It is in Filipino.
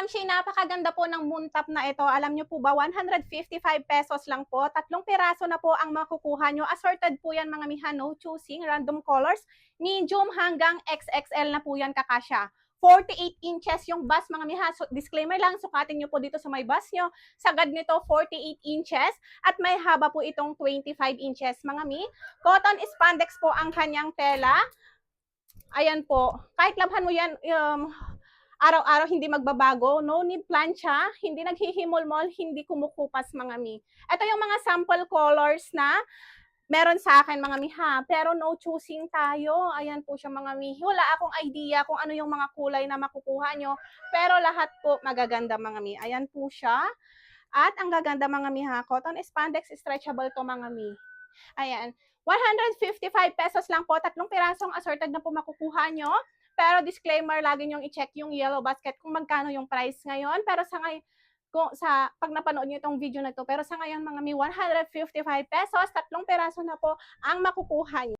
Ma'am Shea, napakaganda po ng moontop na ito. Alam niyo po ba, 155 pesos lang po. 3 piraso na po ang makukuha nyo. Assorted po yan mga miha, no choosing, random colors. Medium hanggang XXL na po yan kakasya. 48 inches yung bus mga miha. So, disclaimer lang, sukatin nyo po dito sa may bus nyo. Sagad nito 48 inches at may haba po itong 25 inches mga mi. Cotton spandex po ang kanyang tela. Ayan po. Kahit labhan mo yan, araw-araw hindi magbabago, no need plancha, hindi naghihimol-mol, hindi kumukupas mga mi. Ito yung mga sample colors na meron sa akin mga mi ha, pero no choosing tayo. Ayan po siya mga mi. Wala akong idea kung ano yung mga kulay na makukuha nyo, pero lahat po magaganda mga mi. Ayan po siya. At ang gaganda mga mi ha, cotton spandex stretchable to mga mi. Ayan. 155 pesos lang po, 3 pirasong assorted na po makukuha nyo. Pero disclaimer, lagi nyong i-check yung yellow basket kung magkano yung price ngayon. Pero sa ngayon, pag napanood nyo itong video na to, pero sa ngayon mga mi, 155 pesos, 3 piraso na po ang makukuha nyo.